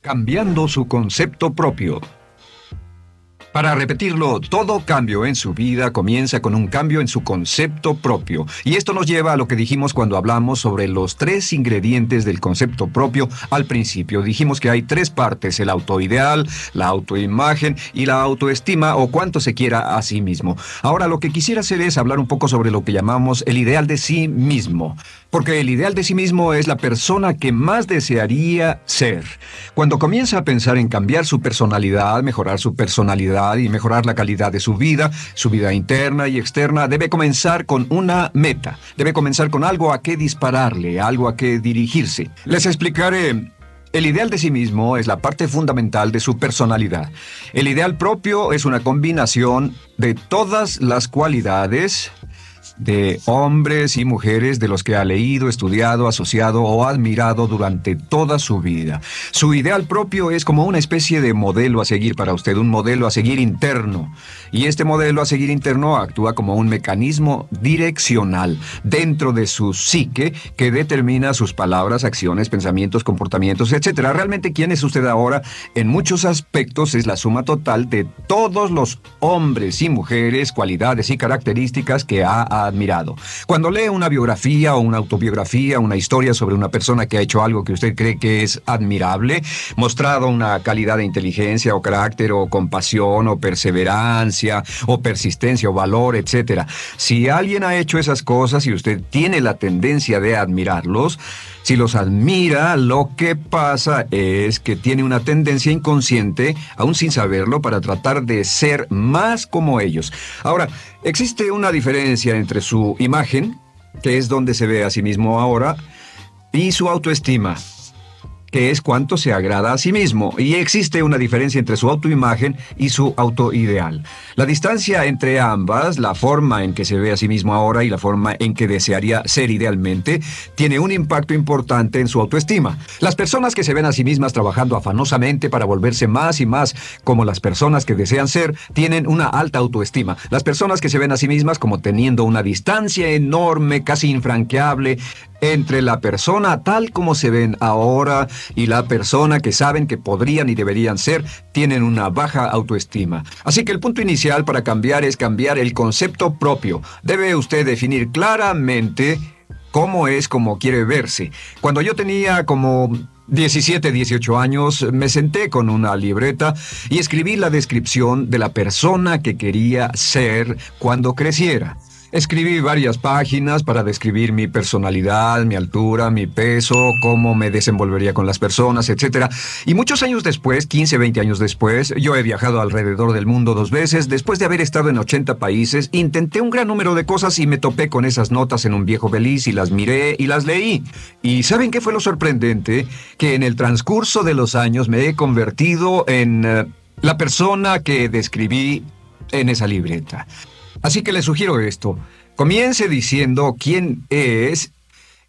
Cambiando su concepto propio. Para repetirlo, todo cambio en su vida comienza con un cambio en su concepto propio. Y esto nos lleva a lo que dijimos cuando hablamos sobre los 3 ingredientes del concepto propio al principio. Dijimos que hay 3 partes: el autoideal, la autoimagen y la autoestima, o cuánto se quiera a sí mismo. Ahora lo que quisiera hacer es hablar un poco sobre lo que llamamos el ideal de sí mismo. Porque el ideal de sí mismo es la persona que más desearía ser. Cuando comienza a pensar en cambiar su personalidad, mejorar su personalidad y mejorar la calidad de su vida interna y externa, debe comenzar con una meta. Debe comenzar con algo a qué dispararle, algo a qué dirigirse. Les explicaré. El ideal de sí mismo es la parte fundamental de su personalidad. El ideal propio es una combinación de todas las cualidades de hombres y mujeres de los que ha leído, estudiado, asociado o admirado durante toda su vida. Su ideal propio es como una especie de modelo a seguir para usted, un modelo a seguir interno. Y este modelo a seguir interno actúa como un mecanismo direccional dentro de su psique que determina sus palabras, acciones, pensamientos, comportamientos, etc. Realmente, ¿quién es usted ahora? En muchos aspectos es la suma total de todos los hombres y mujeres, cualidades y características que ha admirado. Cuando lee una biografía o una autobiografía, una historia sobre una persona que ha hecho algo que usted cree que es admirable, mostrado una calidad de inteligencia o carácter o compasión o perseverancia o persistencia o valor, etc. Si alguien ha hecho esas cosas y usted tiene la tendencia de admirarlos, si los admira, lo que pasa es que tiene una tendencia inconsciente, aún sin saberlo, para tratar de ser más como ellos. Ahora, existe una diferencia entre su imagen, que es donde se ve a sí mismo ahora, y su autoestima, que es cuánto se agrada a sí mismo. Y existe una diferencia entre su autoimagen y su autoideal. La distancia entre ambas, la forma en que se ve a sí mismo ahora y la forma en que desearía ser idealmente, tiene un impacto importante en su autoestima. Las personas que se ven a sí mismas trabajando afanosamente para volverse más y más como las personas que desean ser, tienen una alta autoestima. Las personas que se ven a sí mismas como teniendo una distancia enorme, casi infranqueable, entre la persona tal como se ven ahora y la persona que saben que podrían y deberían ser, tienen una baja autoestima. Así que el punto inicial para cambiar es cambiar el concepto propio. Debe usted definir claramente cómo es como quiere verse. Cuando yo tenía como 17, 18 años, me senté con una libreta y escribí la descripción de la persona que quería ser cuando creciera. Escribí varias páginas para describir mi personalidad, mi altura, mi peso, cómo me desenvolvería con las personas, etc. Y muchos años después, 15, 20 años después, yo he viajado alrededor del mundo 2 veces. Después de haber estado en 80 países, intenté un gran número de cosas y me topé con esas notas en un viejo Beliz y las miré y las leí. ¿Y saben qué fue lo sorprendente? Que en el transcurso de los años me he convertido en la persona que describí en esa libreta. Así que le sugiero esto. Comience diciendo quién es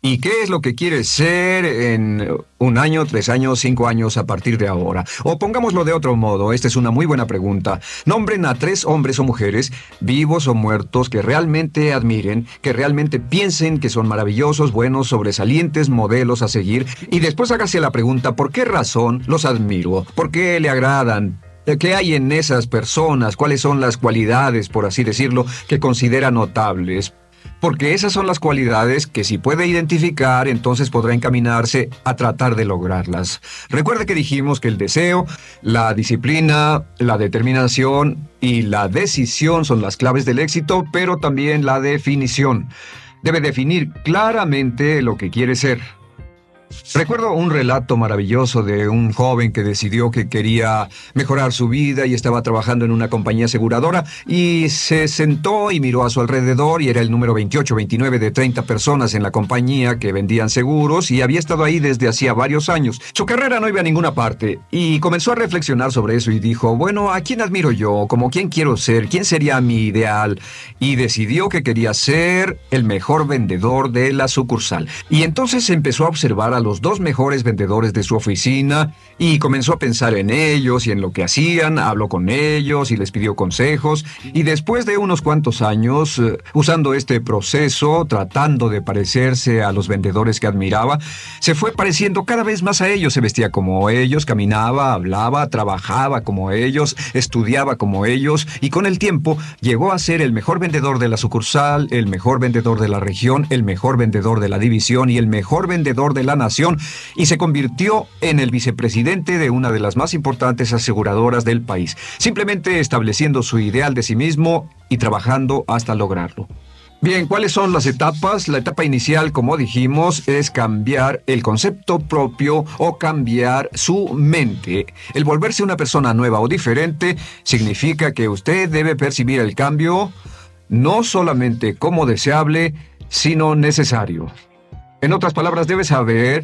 y qué es lo que quiere ser en 1 año, 3 años, 5 años a partir de ahora. O pongámoslo de otro modo, esta es una muy buena pregunta. Nombren a 3 hombres o mujeres, vivos o muertos, que realmente admiren, que realmente piensen que son maravillosos, buenos, sobresalientes, modelos a seguir. Y después hágase la pregunta, ¿por qué razón los admiro? ¿Por qué le agradan? ¿Qué hay en esas personas? ¿Cuáles son las cualidades, por así decirlo, que considera notables? Porque esas son las cualidades que si puede identificar, entonces podrá encaminarse a tratar de lograrlas. Recuerde que dijimos que el deseo, la disciplina, la determinación y la decisión son las claves del éxito, pero también la definición. Debe definir claramente lo que quiere ser. Recuerdo un relato maravilloso de un joven que decidió que quería mejorar su vida y estaba trabajando en una compañía aseguradora y se sentó y miró a su alrededor y era el número 28, 29 de 30 personas en la compañía que vendían seguros y había estado ahí desde hacía varios años. Su carrera no iba a ninguna parte y comenzó a reflexionar sobre eso y dijo, bueno, ¿a quién admiro yo? ¿Cómo quién quiero ser? ¿Quién sería mi ideal? Y decidió que quería ser el mejor vendedor de la sucursal. Y entonces empezó a observar a los 2 mejores vendedores de su oficina y comenzó a pensar en ellos y en lo que hacían. Habló con ellos y les pidió consejos. Y después de unos cuantos años, usando este proceso, tratando de parecerse a los vendedores que admiraba, se fue pareciendo cada vez más a ellos. Se vestía como ellos, caminaba, hablaba, trabajaba como ellos, estudiaba como ellos, y con el tiempo llegó a ser el mejor vendedor de la sucursal, el mejor vendedor de la región, el mejor vendedor de la división y el mejor vendedor de la nación, y se convirtió en el vicepresidente de una de las más importantes aseguradoras del país, simplemente estableciendo su ideal de sí mismo y trabajando hasta lograrlo. Bien, ¿cuáles son las etapas? La etapa inicial, como dijimos, es cambiar el concepto propio o cambiar su mente. El volverse una persona nueva o diferente significa que usted debe percibir el cambio no solamente como deseable, sino necesario. En otras palabras, debe saber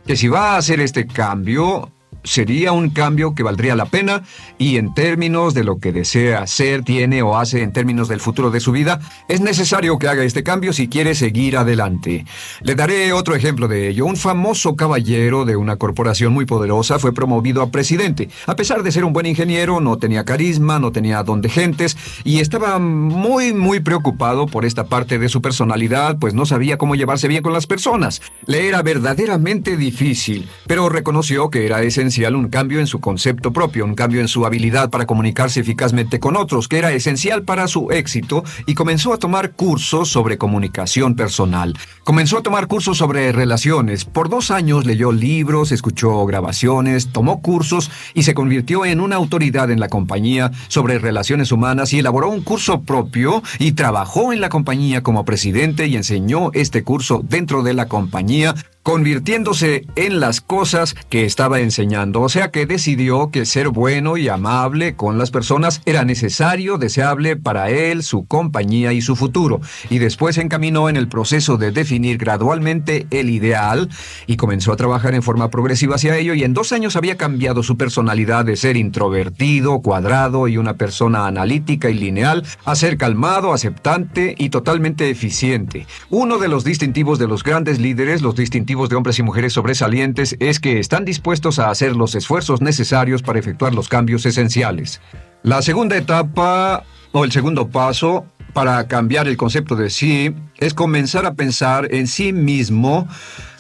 que si va a hacer este cambio, sería un cambio que valdría la pena, y en términos de lo que desea hacer, tiene o hace en términos del futuro de su vida, es necesario que haga este cambio si quiere seguir adelante. Le daré otro ejemplo de ello. Un famoso caballero de una corporación muy poderosa fue promovido a presidente. A pesar de ser un buen ingeniero, no tenía carisma, no tenía don de gentes, y estaba muy preocupado por esta parte de su personalidad, pues no sabía cómo llevarse bien con las personas. Le era verdaderamente difícil, pero reconoció que era esencial un cambio en su concepto propio, un cambio en su habilidad para comunicarse eficazmente con otros, que era esencial para su éxito, y comenzó a tomar cursos sobre comunicación personal. Comenzó a tomar cursos sobre relaciones. Por 2 años leyó libros, escuchó grabaciones, tomó cursos y se convirtió en una autoridad en la compañía sobre relaciones humanas, y elaboró un curso propio y trabajó en la compañía como presidente y enseñó este curso dentro de la compañía, convirtiéndose en las cosas que estaba enseñando. O sea que decidió que ser bueno y amable con las personas era necesario, deseable para él, su compañía y su futuro. Y después se encaminó en el proceso de definir gradualmente el ideal y comenzó a trabajar en forma progresiva hacia ello, y en 2 años había cambiado su personalidad de ser introvertido, cuadrado y una persona analítica y lineal a ser calmado, aceptante y totalmente eficiente. Uno de los distintivos de los grandes líderes, los distintivos de hombres y mujeres sobresalientes, es que están dispuestos a hacer los esfuerzos necesarios para efectuar los cambios esenciales. La segunda etapa, o el segundo paso, para cambiar el concepto de sí, es comenzar a pensar en sí mismo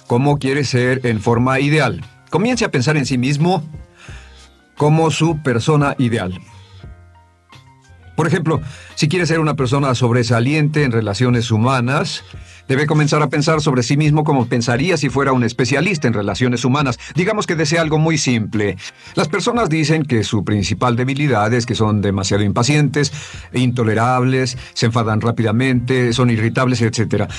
como quiere ser en forma ideal. Comience a pensar en sí mismo como su persona ideal. Por ejemplo, si quiere ser una persona sobresaliente en relaciones humanas, debe comenzar a pensar sobre sí mismo como pensaría si fuera un especialista en relaciones humanas. Digamos que desea algo muy simple. Las personas dicen que su principal debilidad es que son demasiado impacientes, intolerables, se enfadan rápidamente, son irritables, etc.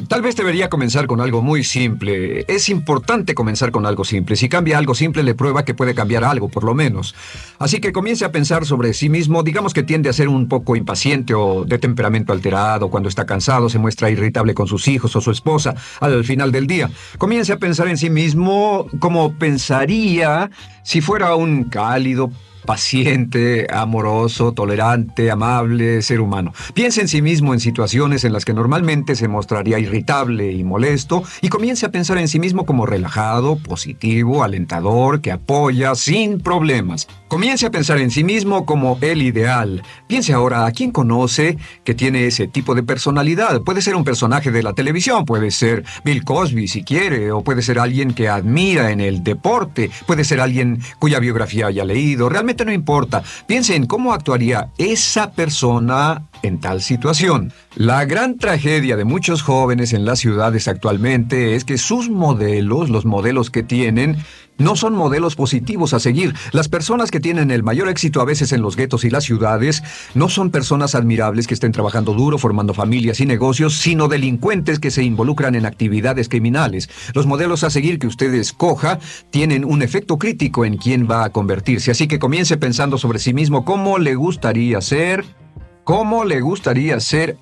Tal vez debería comenzar con algo muy simple. Es importante comenzar con algo simple. Si cambia algo simple, le prueba que puede cambiar algo, por lo menos. Así que comience a pensar sobre sí mismo. Digamos que tiende a ser un poco impaciente o de temperamento alterado. Cuando está cansado, se muestra irritable con sus hijos o su esposa al final del día. Comience a pensar en sí mismo como pensaría si fuera un cálido, paciente, amoroso, tolerante, amable ser humano. Piense en sí mismo en situaciones en las que normalmente se mostraría irritable y molesto, y comience a pensar en sí mismo como relajado, positivo, alentador, que apoya sin problemas. Comience a pensar en sí mismo como el ideal. Piense ahora a quién conoce que tiene ese tipo de personalidad. Puede ser un personaje de la televisión, puede ser Bill Cosby si quiere, o puede ser alguien que admira en el deporte, puede ser alguien cuya biografía haya leído. Realmente no importa. Piense en cómo actuaría esa persona en tal situación. La gran tragedia de muchos jóvenes en las ciudades actualmente es que sus modelos, los modelos que tienen, no son modelos positivos a seguir. Las personas que tienen el mayor éxito a veces en los guetos y las ciudades no son personas admirables que estén trabajando duro, formando familias y negocios, sino delincuentes que se involucran en actividades criminales. Los modelos a seguir que usted escoja tienen un efecto crítico en quién va a convertirse. Así que comience pensando sobre sí mismo cómo le gustaría ser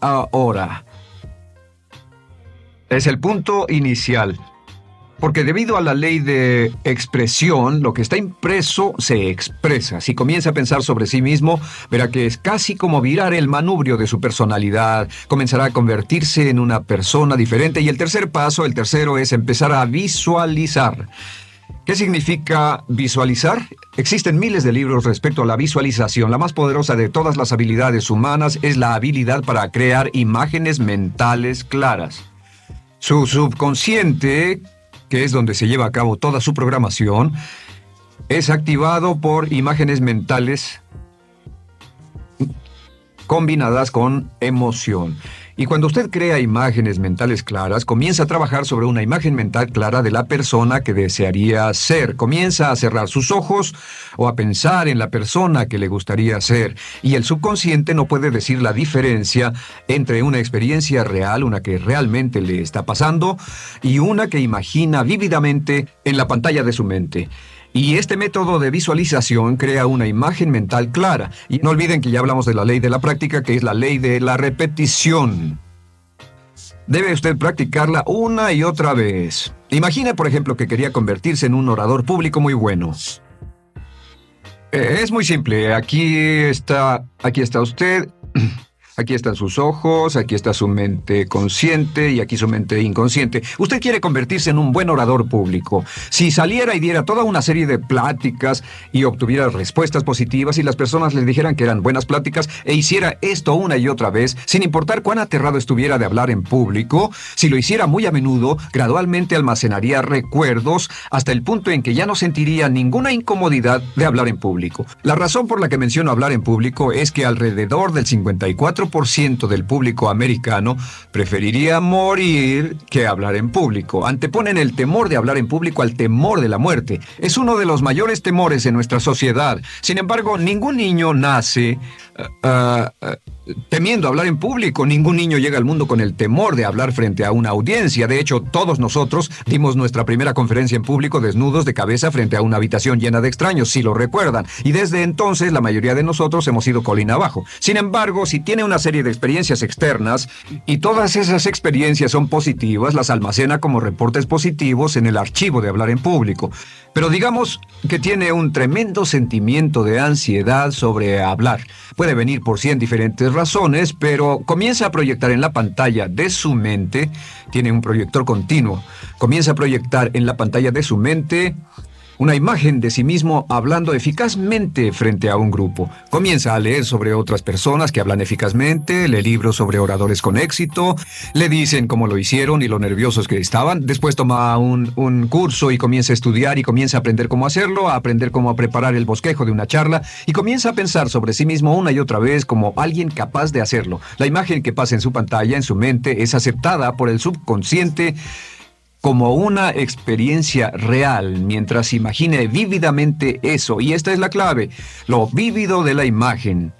ahora. Es el punto inicial. Porque debido a la ley de expresión, lo que está impreso se expresa. Si comienza a pensar sobre sí mismo, verá que es casi como virar el manubrio de su personalidad. Comenzará a convertirse en una persona diferente. Y el tercer paso, el tercero, es empezar a visualizar. ¿Qué significa visualizar? Existen miles de libros respecto a la visualización. La más poderosa de todas las habilidades humanas es la habilidad para crear imágenes mentales claras. Su subconsciente, que es donde se lleva a cabo toda su programación, es activado por imágenes mentales combinadas con emoción. Y cuando usted crea imágenes mentales claras, comienza a trabajar sobre una imagen mental clara de la persona que desearía ser. Comienza a cerrar sus ojos o a pensar en la persona que le gustaría ser. Y el subconsciente no puede decir la diferencia entre una experiencia real, una que realmente le está pasando, y una que imagina vívidamente en la pantalla de su mente. Y este método de visualización crea una imagen mental clara. Y no olviden que ya hablamos de la ley de la práctica, que es la ley de la repetición. Debe usted practicarla una y otra vez. Imagine, por ejemplo, que quería convertirse en un orador público muy bueno. Es muy simple. Aquí está usted. Aquí están sus ojos, aquí está su mente consciente y aquí su mente inconsciente. Usted quiere convertirse en un buen orador público. Si saliera y diera toda una serie de pláticas y obtuviera respuestas positivas y las personas le dijeran que eran buenas pláticas e hiciera esto una y otra vez, sin importar cuán aterrado estuviera de hablar en público, si lo hiciera muy a menudo, gradualmente almacenaría recuerdos hasta el punto en que ya no sentiría ninguna incomodidad de hablar en público. La razón por la que menciono hablar en público es que alrededor del 54% del público americano preferiría morir que hablar en público. Anteponen el temor de hablar en público al temor de la muerte. Es uno de los mayores temores en nuestra sociedad. Sin embargo, ningún niño nace temiendo hablar en público. Ningún niño llega al mundo con el temor de hablar frente a una audiencia. De hecho, todos nosotros dimos nuestra primera conferencia en público desnudos de cabeza frente a una habitación llena de extraños, si lo recuerdan. Y desde entonces, la mayoría de nosotros hemos ido colina abajo. Sin embargo, si tiene una serie de experiencias externas y todas esas experiencias son positivas, las almacena como reportes positivos en el archivo de hablar en público. Pero digamos que tiene un tremendo sentimiento de ansiedad sobre hablar. Puede venir por 100 diferentes razones, pero comienza a proyectar en la pantalla de su mente, tiene un proyector continuo, comienza a proyectar en la pantalla de su mente una imagen de sí mismo hablando eficazmente frente a un grupo. Comienza a leer sobre otras personas que hablan eficazmente, lee libros sobre oradores con éxito, le dicen cómo lo hicieron y lo nerviosos que estaban. Después toma un curso y comienza a estudiar y comienza a aprender cómo hacerlo, a aprender cómo preparar el bosquejo de una charla y comienza a pensar sobre sí mismo una y otra vez como alguien capaz de hacerlo. La imagen que pasa en su pantalla, en su mente, es aceptada por el subconsciente como una experiencia real, mientras imagine vívidamente eso. Y esta es la clave, lo vívido de la imagen.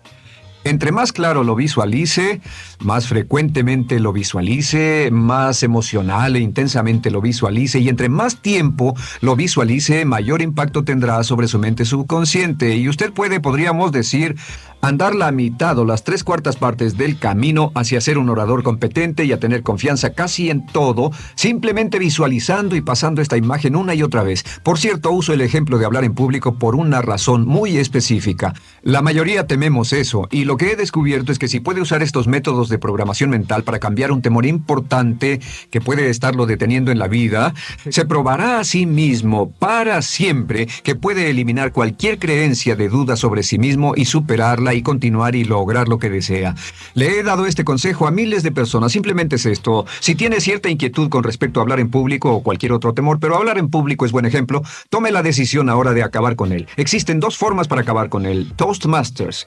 Entre más claro lo visualice, más frecuentemente lo visualice, más emocional e intensamente lo visualice, y entre más tiempo lo visualice, mayor impacto tendrá sobre su mente subconsciente. Y usted podríamos decir, andar la mitad o las 3/4 partes del camino hacia ser un orador competente y a tener confianza casi en todo, simplemente visualizando y pasando esta imagen una y otra vez. Por cierto, uso el ejemplo de hablar en público por una razón muy específica. La mayoría tememos eso, y lo que he descubierto es que si puede usar estos métodos de programación mental para cambiar un temor importante que puede estarlo deteniendo en la vida, se probará a sí mismo para siempre que puede eliminar cualquier creencia de duda sobre sí mismo y superarla y continuar y lograr lo que desea. Le he dado este consejo a miles de personas. Simplemente es esto: si tiene cierta inquietud con respecto a hablar en público o cualquier otro temor, pero hablar en público es buen ejemplo, tome la decisión ahora de acabar con él. Existen 2 formas para acabar con él. Toastmasters.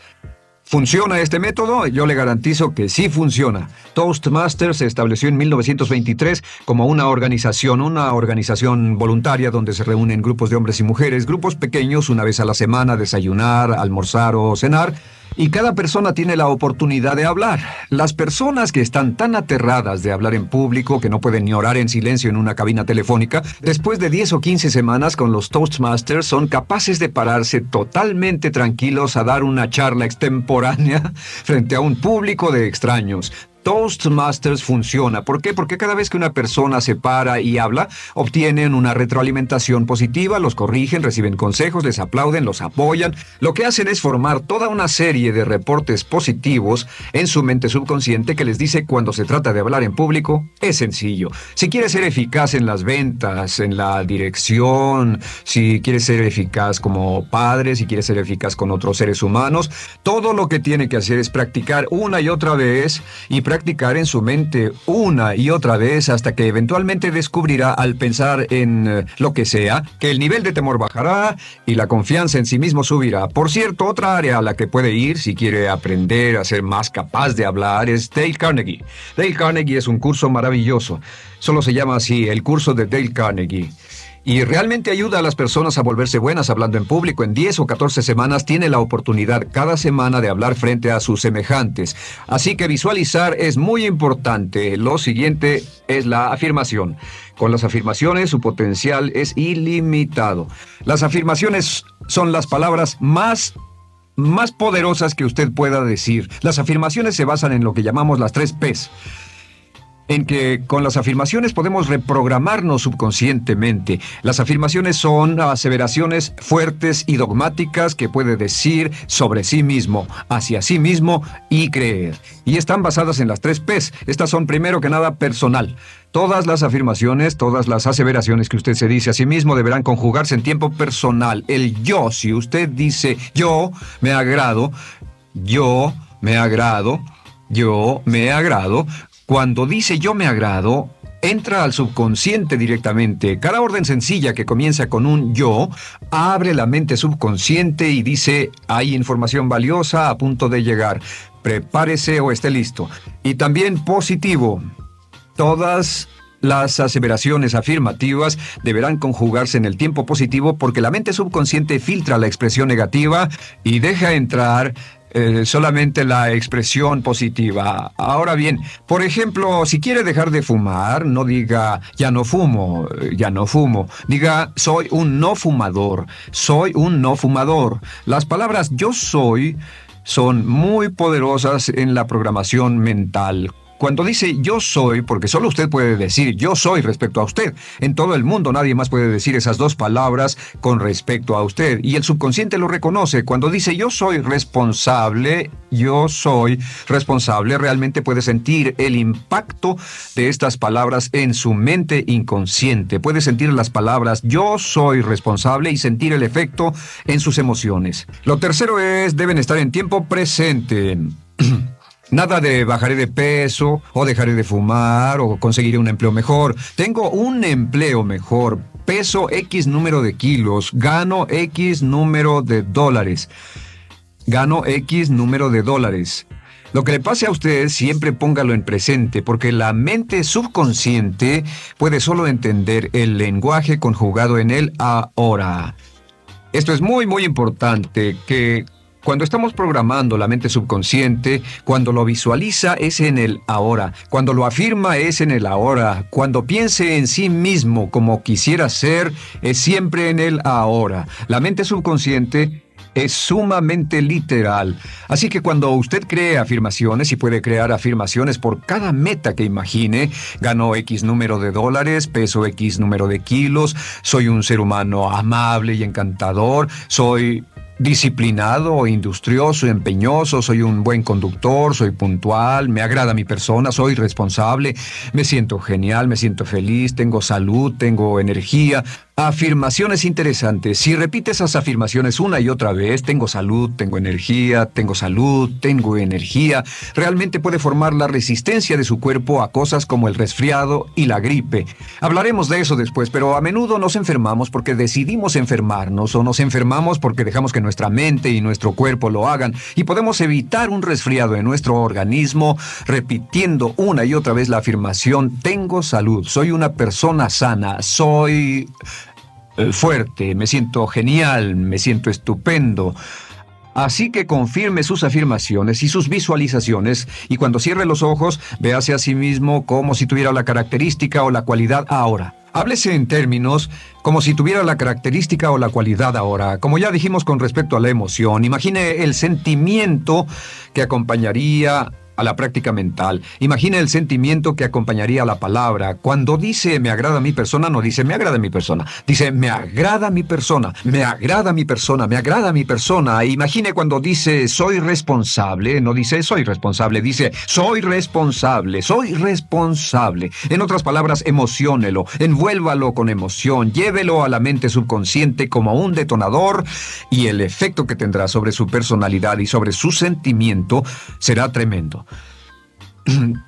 ¿Funciona este método? Yo le garantizo que sí funciona. Toastmasters se estableció en 1923 como una organización voluntaria donde se reúnen grupos de hombres y mujeres, grupos pequeños una vez a la semana, desayunar, almorzar o cenar. Y cada persona tiene la oportunidad de hablar. Las personas que están tan aterradas de hablar en público que no pueden ni orar en silencio en una cabina telefónica, después de 10 o 15 semanas con los Toastmasters son capaces de pararse totalmente tranquilos a dar una charla extemporánea frente a un público de extraños. Toastmasters funciona. ¿Por qué? Porque cada vez que una persona se para y habla, obtienen una retroalimentación positiva, los corrigen, reciben consejos, les aplauden, los apoyan. Lo que hacen es formar toda una serie de reportes positivos en su mente subconsciente que les dice cuando se trata de hablar en público, es sencillo. Si quieres ser eficaz en las ventas, en la dirección, si quieres ser eficaz como padre, si quieres ser eficaz con otros seres humanos, todo lo que tiene que hacer es practicar una y otra vez y practicar en su mente una y otra vez hasta que eventualmente descubrirá al pensar en lo que sea, que el nivel de temor bajará y la confianza en sí mismo subirá. Por cierto, otra área a la que puede ir si quiere aprender a ser más capaz de hablar es Dale Carnegie. Dale Carnegie es un curso maravilloso. Solo se llama así, el curso de Dale Carnegie. Y realmente ayuda a las personas a volverse buenas hablando en público. En 10 o 14 semanas tiene la oportunidad cada semana de hablar frente a sus semejantes. Así que visualizar es muy importante. Lo siguiente es la afirmación. Con las afirmaciones su potencial es ilimitado. Las afirmaciones son las palabras más poderosas que usted pueda decir. Las afirmaciones se basan en lo que llamamos las 3 Ps. En que con las afirmaciones podemos reprogramarnos subconscientemente. Las afirmaciones son aseveraciones fuertes y dogmáticas que puede decir sobre sí mismo, hacia sí mismo y creer. Y están basadas en las 3 Ps. Estas son primero que nada personal. Todas las afirmaciones, todas las aseveraciones que usted se dice a sí mismo deberán conjugarse en tiempo personal. El yo, si usted dice yo me agrado, yo me agrado, yo me agrado. Cuando dice yo me agrado, entra al subconsciente directamente. Cada orden sencilla que comienza con un yo, abre la mente subconsciente y dice, hay información valiosa a punto de llegar. Prepárese o esté listo. Y también positivo. Todas las aseveraciones afirmativas deberán conjugarse en el tiempo positivo porque la mente subconsciente filtra la expresión negativa y deja entrar solamente la expresión positiva. Ahora bien, por ejemplo, si quiere dejar de fumar, no diga ya no fumo, ya no fumo. Diga soy un no fumador, soy un no fumador. Las palabras yo soy son muy poderosas en la programación mental. Cuando dice yo soy, porque solo usted puede decir yo soy respecto a usted. En todo el mundo nadie más puede decir esas 2 palabras con respecto a usted. Y el subconsciente lo reconoce. Cuando dice yo soy responsable, realmente puede sentir el impacto de estas palabras en su mente inconsciente. Puede sentir las palabras yo soy responsable y sentir el efecto en sus emociones. Lo tercero es, deben estar en tiempo presente. Nada de bajaré de peso, o dejaré de fumar, o conseguiré un empleo mejor. Tengo un empleo mejor, peso X número de kilos, gano X número de dólares. Gano X número de dólares. Lo que le pase a usted, siempre póngalo en presente, porque la mente subconsciente puede solo entender el lenguaje conjugado en el ahora. Esto es muy, muy importante, que cuando estamos programando la mente subconsciente, cuando lo visualiza es en el ahora, cuando lo afirma es en el ahora, cuando piense en sí mismo como quisiera ser, es siempre en el ahora. La mente subconsciente es sumamente literal. Así que cuando usted cree afirmaciones, y puede crear afirmaciones por cada meta que imagine, gano X número de dólares, peso X número de kilos, soy un ser humano amable y encantador, soy disciplinado, industrioso, empeñoso, soy un buen conductor, soy puntual, me agrada mi persona, soy responsable, me siento genial, me siento feliz, tengo salud, tengo energía. Afirmaciones interesantes. Si repite esas afirmaciones una y otra vez, tengo salud, tengo energía, tengo salud, tengo energía, realmente puede formar la resistencia de su cuerpo a cosas como el resfriado y la gripe. Hablaremos de eso después, pero a menudo nos enfermamos porque decidimos enfermarnos o nos enfermamos porque dejamos que nuestra mente y nuestro cuerpo lo hagan, y podemos evitar un resfriado en nuestro organismo repitiendo una y otra vez la afirmación tengo salud, soy una persona sana, soy fuerte, me siento genial, me siento estupendo. Así que confirme sus afirmaciones y sus visualizaciones, y cuando cierre los ojos, véase a sí mismo como si tuviera la característica o la cualidad ahora. Háblese en términos como si tuviera la característica o la cualidad ahora. Como ya dijimos con respecto a la emoción, imagine el sentimiento que acompañaría a la práctica mental. Imagina el sentimiento que acompañaría a la palabra. Cuando dice me agrada mi persona, no dice me agrada mi persona. Dice me agrada mi persona, me agrada mi persona, me agrada mi persona. Imagine cuando dice soy responsable, no dice soy responsable, dice soy responsable, soy responsable. En otras palabras, emociónelo, envuélvalo con emoción, llévelo a la mente subconsciente como un detonador y el efecto que tendrá sobre su personalidad y sobre su sentimiento será tremendo.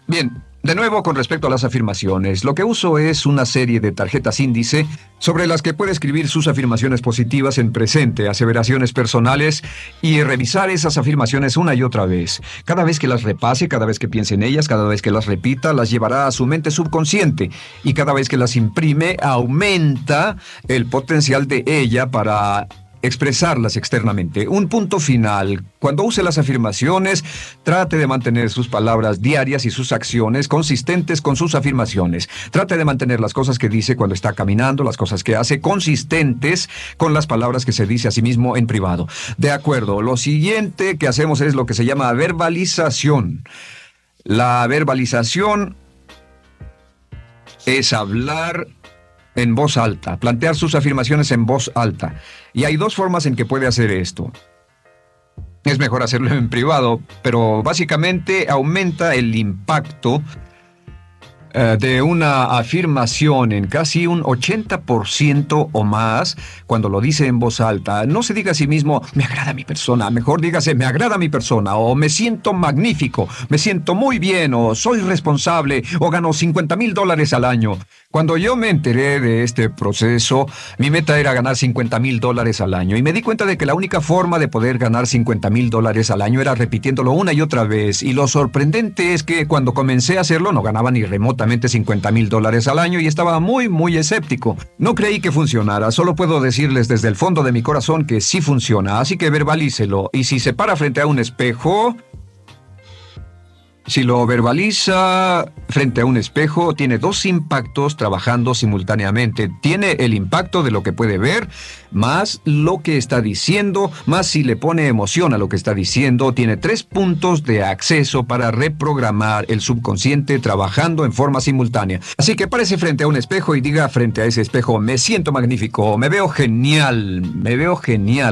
Bien, de nuevo con respecto a las afirmaciones, lo que uso es una serie de tarjetas índice sobre las que puede escribir sus afirmaciones positivas en presente, aseveraciones personales y revisar esas afirmaciones una y otra vez. Cada vez que las repase, cada vez que piense en ellas, cada vez que las repita, las llevará a su mente subconsciente y cada vez que las imprime, aumenta el potencial de ella para expresarlas externamente. Un punto final. Cuando use las afirmaciones, trate de mantener sus palabras diarias y sus acciones consistentes con sus afirmaciones. Trate de mantener las cosas que dice cuando está caminando, las cosas que hace, consistentes con las palabras que se dice a sí mismo en privado. De acuerdo, lo siguiente que hacemos es lo que se llama verbalización. La verbalización es hablar en voz alta, plantear sus afirmaciones en voz alta. Y hay dos formas en que puede hacer esto. Es mejor hacerlo en privado, pero básicamente aumenta el impacto de una afirmación en casi un 80% o más cuando lo dice en voz alta. No se diga a sí mismo, me agrada mi persona, mejor dígase, me agrada mi persona, o me siento magnífico, me siento muy bien, o soy responsable, o gano $50,000 al año. Cuando yo me enteré de este proceso, mi meta era ganar $50,000 al año, y me di cuenta de que la única forma de poder ganar $50,000 al año era repitiéndolo una y otra vez, y lo sorprendente es que cuando comencé a hacerlo no ganaba ni remotamente $50,000 al año y estaba muy escéptico. No creí que funcionara, solo puedo decirles desde el fondo de mi corazón que sí funciona, así que verbalícelo, y si se para frente a un espejo, si lo verbaliza frente a un espejo, tiene dos impactos trabajando simultáneamente. Tiene el impacto de lo que puede ver, más lo que está diciendo, más si le pone emoción a lo que está diciendo. Tiene 3 puntos de acceso para reprogramar el subconsciente trabajando en forma simultánea. Así que párese frente a un espejo y diga frente a ese espejo, me siento magnífico, me veo genial,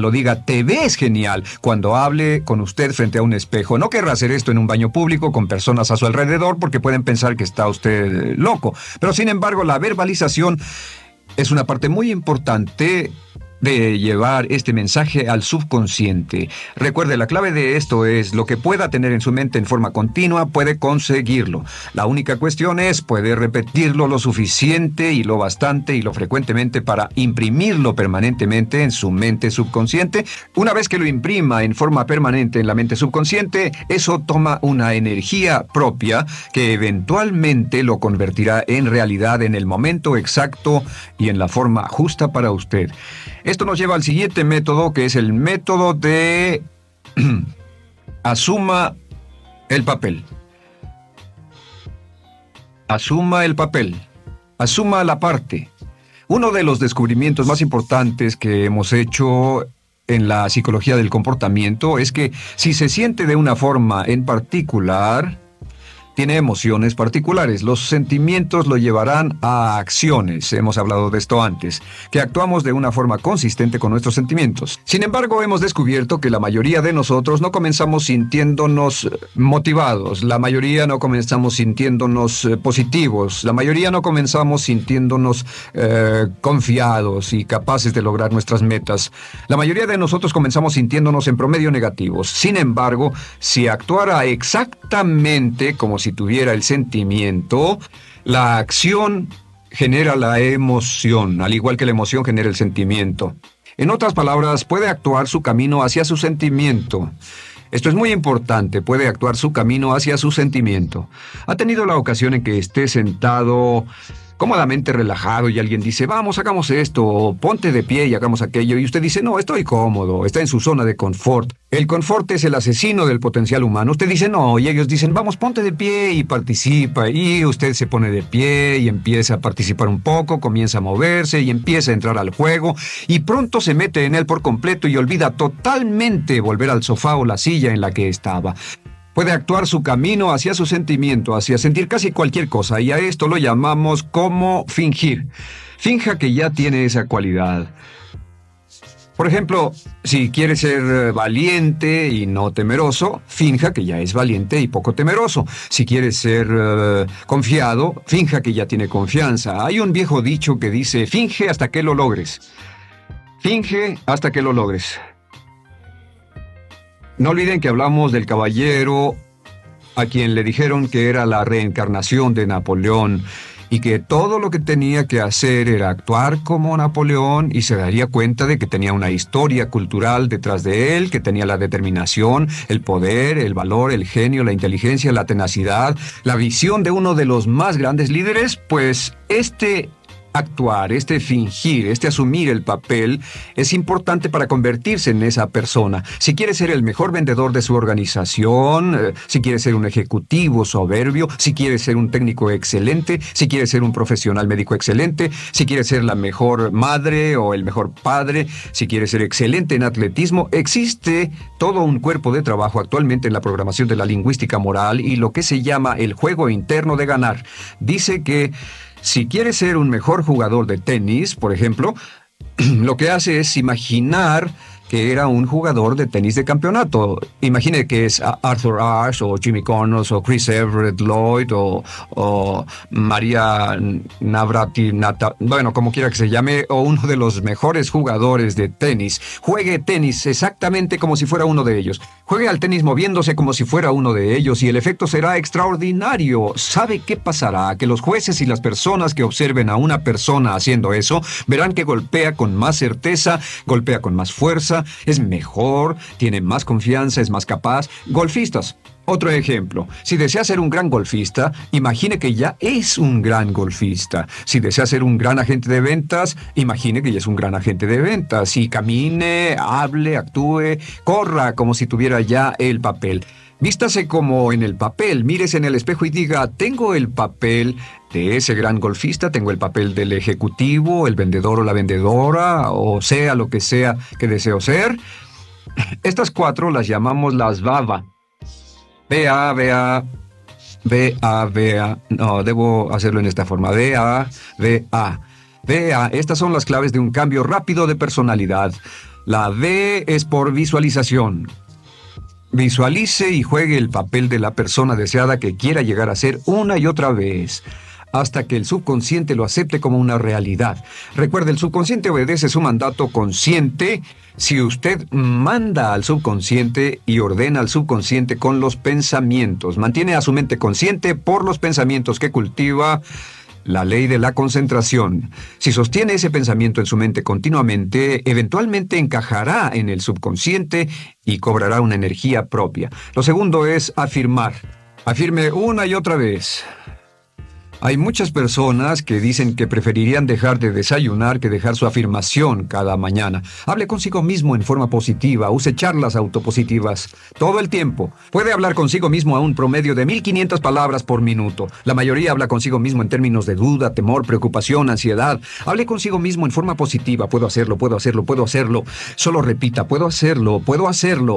o diga, te ves genial. Cuando hable con usted frente a un espejo, no querrá hacer esto en un baño público con personas a su alrededor porque pueden pensar que está usted loco. Pero sin embargo, la verbalización es una parte muy importante de llevar este mensaje al subconsciente. Recuerde, la clave de esto es lo que pueda tener en su mente en forma continua, puede conseguirlo. La única cuestión es, puede repetirlo lo suficiente y lo bastante y lo frecuentemente para imprimirlo permanentemente en su mente subconsciente. Una vez que lo imprima en forma permanente en la mente subconsciente, eso toma una energía propia que eventualmente lo convertirá en realidad en el momento exacto y en la forma justa para usted. Esto nos lleva al siguiente método, que es el método de asuma el papel. Asuma el papel. Asuma la parte. Uno de los descubrimientos más importantes que hemos hecho en la psicología del comportamiento es que si se siente de una forma en particular, tiene emociones particulares. Los sentimientos lo llevarán a acciones. Hemos hablado de esto antes, que actuamos de una forma consistente con nuestros sentimientos. Sin embargo, hemos descubierto que la mayoría de nosotros no comenzamos sintiéndonos motivados. La mayoría no comenzamos sintiéndonos positivos. La mayoría no comenzamos sintiéndonos confiados y capaces de lograr nuestras metas. La mayoría de nosotros comenzamos sintiéndonos en promedio negativos. Sin embargo, si actuara exactamente como si tuviera el sentimiento, la acción genera la emoción, al igual que la emoción genera el sentimiento. En otras palabras, puede actuar su camino hacia su sentimiento. Esto es muy importante, puede actuar su camino hacia su sentimiento. ¿Ha tenido la ocasión en que esté sentado cómodamente relajado y alguien dice, vamos, hagamos esto, o ponte de pie y hagamos aquello, y usted dice, no, estoy cómodo, está en su zona de confort? El confort es el asesino del potencial humano. Usted dice, no, y ellos dicen, vamos, ponte de pie y participa, y usted se pone de pie y empieza a participar un poco, comienza a moverse y empieza a entrar al juego, y pronto se mete en él por completo y olvida totalmente volver al sofá o la silla en la que estaba. Puede actuar su camino hacia su sentimiento, hacia sentir casi cualquier cosa, y a esto lo llamamos como fingir. Finja que ya tiene esa cualidad. Por ejemplo, si quiere ser valiente y no temeroso, finja que ya es valiente y poco temeroso. Si quiere ser confiado, finja que ya tiene confianza. Hay un viejo dicho que dice, finge hasta que lo logres. Finge hasta que lo logres. No olviden que hablamos del caballero a quien le dijeron que era la reencarnación de Napoleón y que todo lo que tenía que hacer era actuar como Napoleón y se daría cuenta de que tenía una historia cultural detrás de él, que tenía la determinación, el poder, el valor, el genio, la inteligencia, la tenacidad, la visión de uno de los más grandes líderes. Pues actuar, fingir, asumir el papel es importante para convertirse en esa persona. Si quiere ser el mejor vendedor de su organización, si quiere ser un ejecutivo soberbio, si quiere ser un técnico excelente, si quiere ser un profesional médico excelente, si quiere ser la mejor madre o el mejor padre, si quiere ser excelente en atletismo, existe todo un cuerpo de trabajo actualmente en la programación de la lingüística moral y lo que se llama el juego interno de ganar. Dice que si quiere ser un mejor jugador de tenis, por ejemplo, lo que hace es imaginar que era un jugador de tenis de campeonato. Imagine que es Arthur Ashe, o Jimmy Connors, o Chris Everett Lloyd, o María Navratilova, bueno, como quiera que se llame, o uno de los mejores jugadores de tenis. Juegue tenis exactamente como si fuera uno de ellos. Juegue al tenis moviéndose como si fuera uno de ellos y el efecto será extraordinario. ¿Sabe qué pasará? Que los jueces y las personas que observen a una persona haciendo eso verán que golpea con más certeza, golpea con más fuerza, es mejor, tiene más confianza, es más capaz. Golfistas. Otro ejemplo, si desea ser un gran golfista, imagine que ya es un gran golfista. Si desea ser un gran agente de ventas, imagine que ya es un gran agente de ventas. Y camine, hable, actúe, corra como si tuviera ya el papel. Vístase como en el papel, mírese en el espejo y diga, tengo el papel de ese gran golfista, tengo el papel del ejecutivo, el vendedor o la vendedora, o sea lo que sea que deseo ser. Estas 4 las llamamos las VAVA. No, debo hacerlo en esta forma. Estas son las claves de un cambio rápido de personalidad. La V es por visualización. Visualice y juegue el papel de la persona deseada que quiera llegar a ser una y otra vez, hasta que el subconsciente lo acepte como una realidad. Recuerde, el subconsciente obedece su mandato consciente. Si usted manda al subconsciente y ordena al subconsciente con los pensamientos, mantiene a su mente consciente por los pensamientos que cultiva, la ley de la concentración. Si sostiene ese pensamiento en su mente continuamente, eventualmente encajará en el subconsciente y cobrará una energía propia. Lo segundo es afirmar. Afirme una y otra vez. Hay muchas personas que dicen que preferirían dejar de desayunar que dejar su afirmación cada mañana. Hable consigo mismo en forma positiva, use charlas autopositivas todo el tiempo. Puede hablar consigo mismo a un promedio de 1500 palabras por minuto. La mayoría habla consigo mismo en términos de duda, temor, preocupación, ansiedad. Hable consigo mismo en forma positiva. Puedo hacerlo, puedo hacerlo, puedo hacerlo. Solo repita, puedo hacerlo,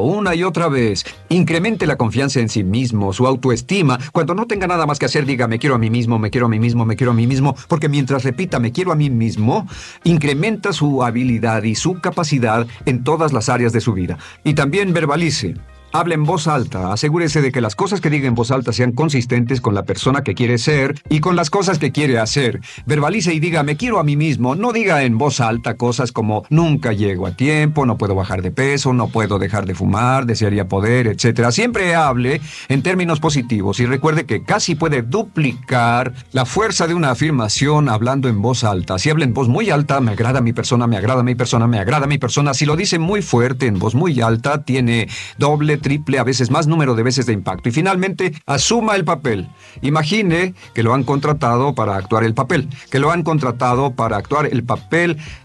una y otra vez. Incremente la confianza en sí mismo, su autoestima. Cuando no tenga nada más que hacer, diga, me quiero a mí mismo, me quiero a mí mismo, me quiero a mí mismo, porque mientras repita me quiero a mí mismo, incrementa su habilidad y su capacidad en todas las áreas de su vida. Y también verbalice. Hable en voz alta, asegúrese de que las cosas que diga en voz alta sean consistentes con la persona que quiere ser y con las cosas que quiere hacer. Verbalice y diga, me quiero a mí mismo. No diga en voz alta cosas como, nunca llego a tiempo, no puedo bajar de peso, no puedo dejar de fumar, desearía poder, etc. Siempre hable en términos positivos y recuerde que casi puede duplicar la fuerza de una afirmación hablando en voz alta. Si habla en voz muy alta, me agrada mi persona, me agrada mi persona, me agrada mi persona. Si lo dice muy fuerte, en voz muy alta, tiene doble, triple, a veces más número de veces de impacto. Y finalmente, asuma el papel. Imagine que lo han contratado para actuar el papel,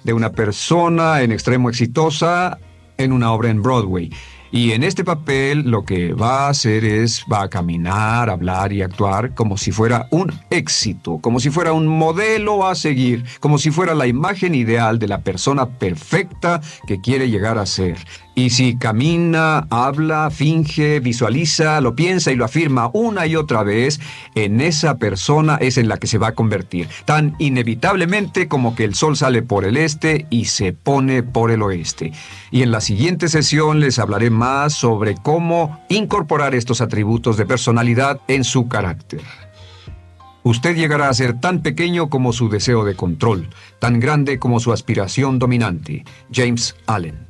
de una persona en extremo exitosa en una obra en Broadway. Y en este papel lo que va a hacer va a caminar, hablar y actuar como si fuera un éxito, como si fuera un modelo a seguir, como si fuera la imagen ideal de la persona perfecta que quiere llegar a ser. Y si camina, habla, finge, visualiza, lo piensa y lo afirma una y otra vez, en esa persona es en la que se va a convertir, tan inevitablemente como que el sol sale por el este y se pone por el oeste. Y en la siguiente sesión les hablaré más sobre cómo incorporar estos atributos de personalidad en su carácter. Usted llegará a ser tan pequeño como su deseo de control, tan grande como su aspiración dominante. James Allen.